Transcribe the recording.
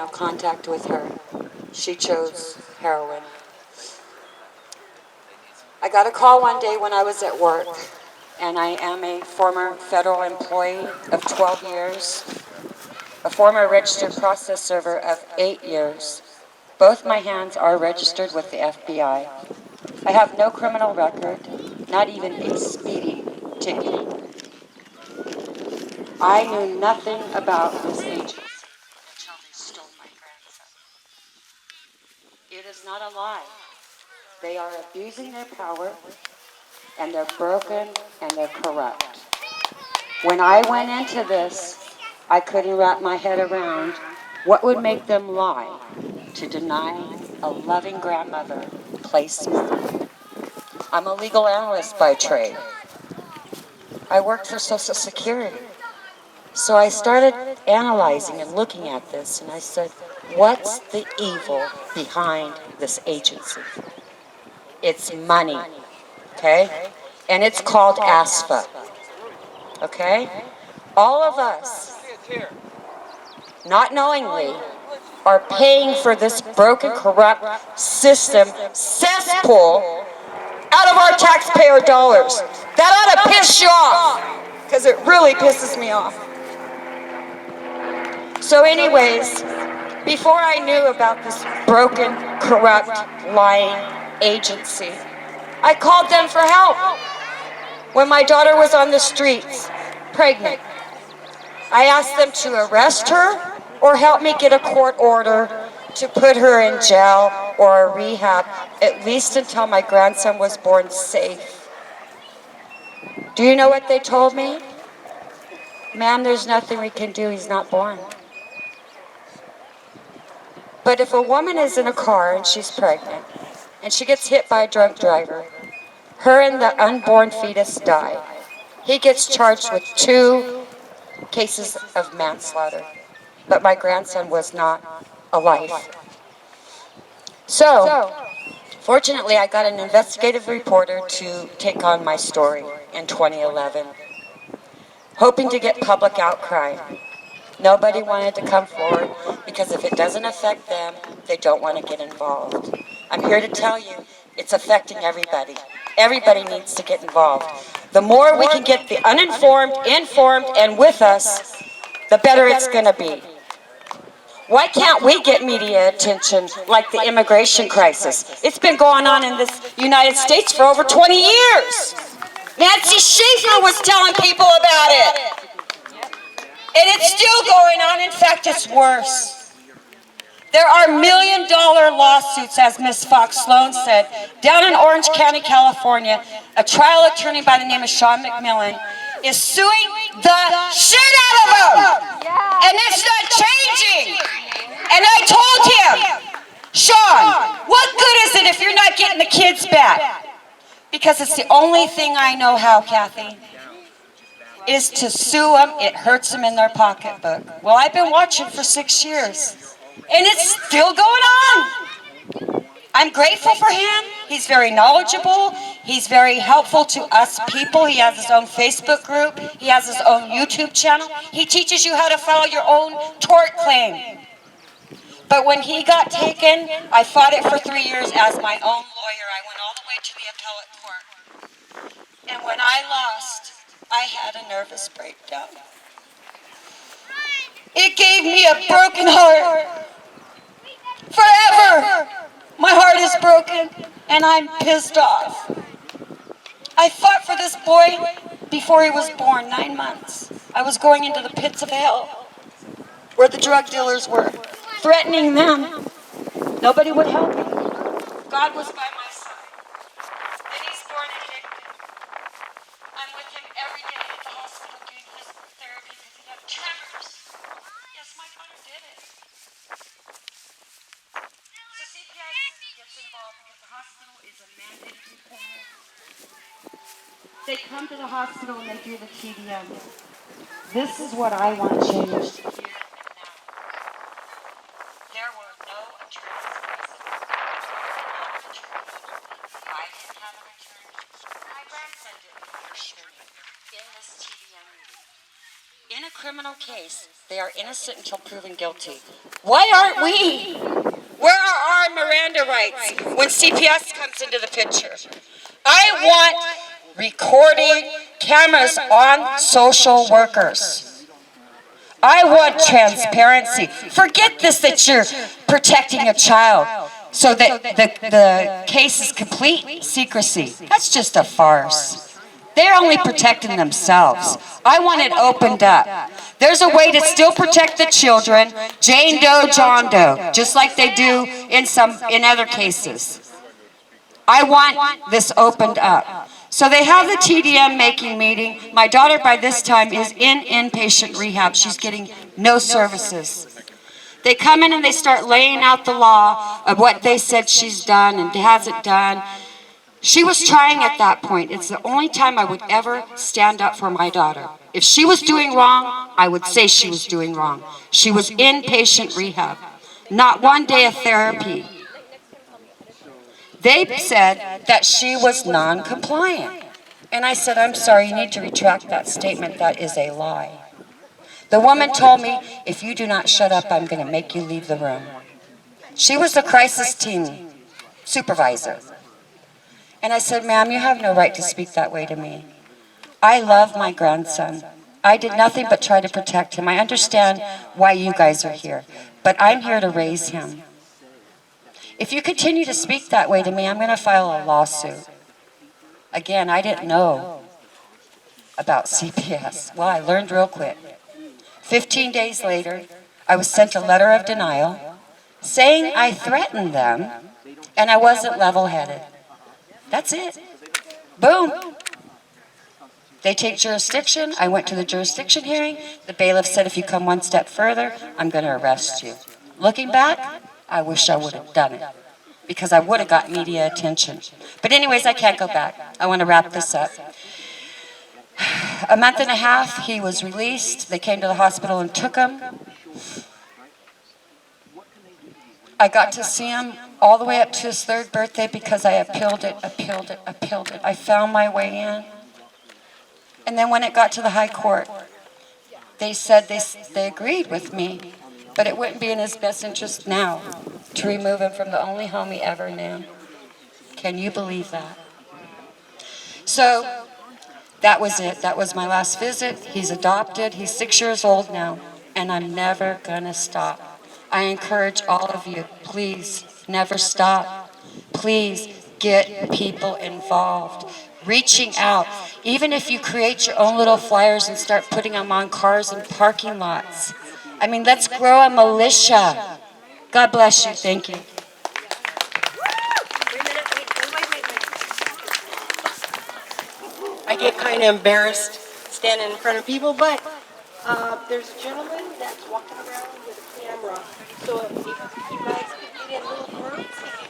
no contact with her. She chose heroin. I got a call one day when I was at work, and I am a former federal employee of 12 years, a former registered process server of 8 years. Both my hands are registered with the FBI. I have no criminal record, not even a speeding ticket. I knew nothing about this agency until they stole my grandson. It is not a lie. They are abusing their power, and they're broken, and they're corrupt. When I went into this, I couldn't wrap my head around what would make them lie to deny a loving grandmother placement. I'm a legal analyst by trade. I worked for Social Security. So I started analyzing and looking at this, and I said, what's the evil behind this agency? It's money, okay? And it's called ASFA, okay? All of us, not knowingly, are paying for this broken, corrupt system, cesspool, out of our taxpayer dollars. That ought to piss you off, because it really pisses me off. So anyways, before I knew about this broken, corrupt, lying agency, I called them for help. When my daughter was on the streets, pregnant, I asked them to arrest her or help me get a court order to put her in jail or a rehab, at least until my grandson was born safe. Do you know what they told me? Ma'am, there's nothing we can do. He's not born. But if a woman is in a car and she's pregnant and she gets hit by a drunk driver, her and the unborn fetus die. He gets charged with 2 cases of manslaughter. But my grandson was not alive. So, fortunately, I got an investigative reporter to take on my story in 2011, hoping to get public outcry. Nobody wanted to come forward because if it doesn't affect them, they don't want to get involved. I'm here to tell you, it's affecting everybody. Everybody needs to get involved. The more we can get the uninformed, informed, and with us, the better it's going to be. Why can't we get media attention like the immigration crisis? It's been going on in this United States for over 20 years. Nancy Schaefer was telling people about it. And it's still going on. In fact, it's worse. There are million-dollar lawsuits, as Ms. Fox Sloan said, down in Orange County, California. A trial attorney by the name of Sean McMillan is suing the shit out of them. And it's not changing. And I told him, Sean, what good is it if you're not getting the kids back? Because it's the only thing I know how, Kathy, is to sue them. It hurts them in their pocketbook. Well, I've been watching for 6 years, and it's still going on. I'm grateful for him. He's very knowledgeable. He's very helpful to us people. He has his own Facebook group. He has his own YouTube channel. He teaches you how to file your own tort claim. But when he got taken, I fought it for 3 years as my own lawyer. I went all the way to the appellate court. And when I lost, I had a nervous breakdown. It gave me a broken heart. Forever. My heart is broken, and I'm pissed off. I fought for this boy before he was born, 9 months. I was going into the pits of hell, where the drug dealers were, threatening them. Nobody would help me. God was by my side. Then he's born addicted. I'm with him every day at the hospital doing physical therapy because he had tremors. Yes, my daughter did it. So CPS gets involved because the hospital is a mandated component. They come to the hospital and they do the TDM. This is what I want changed here and now. There were no attorneys present. I didn't have an attorney. My grandson didn't have an attorney in this TDM meeting. In a criminal case, they are innocent until proven guilty. Why aren't we? Where are our Miranda rights when CPS comes into the picture? I want recording cameras on social workers. I want transparency. Forget this that you're protecting a child so that the case is complete secrecy. That's just a farce. They're only protecting themselves. I want it opened up. There's a way to still protect the children, Jane Doe, John Doe, just like they do in other cases. I want this opened up. So they have the TDM making meeting. My daughter by this time is in inpatient rehab. She's getting no services. They come in and they start laying out the law of what they said she's done and hasn't done. She was trying at that point. It's the only time I would ever stand up for my daughter. If she was doing wrong, I would say she was doing wrong. She was in patient rehab. Not one day of therapy. They said that she was non-compliant. And I said, I'm sorry, you need to retract that statement. That is a lie. The woman told me, if you do not shut up, I'm going to make you leave the room. She was the crisis team supervisor. And I said, ma'am, you have no right to speak that way to me. I love my grandson. I did nothing but try to protect him. I understand why you guys are here, but I'm here to raise him. If you continue to speak that way to me, I'm going to file a lawsuit. Again, I didn't know about CPS. Well, I learned real quick. 15 days later, I was sent a letter of denial saying I threatened them and I wasn't level-headed. That's it. Boom. They take jurisdiction. I went to the jurisdiction hearing. The bailiff said, if you come one step further, I'm going to arrest you. Looking back, I wish I would have done it because I would have got media attention. But anyways, I can't go back. I want to wrap this up. A month and a half, he was released. They came to the hospital and took him. I got to see him all the way up to his 3rd birthday because I appealed it. I found my way in. And then when it got to the high court, they said they agreed with me, but it wouldn't be in his best interest now to remove him from the only home he ever knew. Can you believe that? So that was it. That was my last visit. He's adopted. He's 6 years old now, and I'm never going to stop. I encourage all of you, please, never stop. Please get people involved. Reaching out. Even if you create your own little flyers and start putting them on cars and parking lots. I mean, let's grow a militia. God bless you. Thank you. I get kind of embarrassed standing in front of people, but there's a gentleman that's walking around with a camera. So if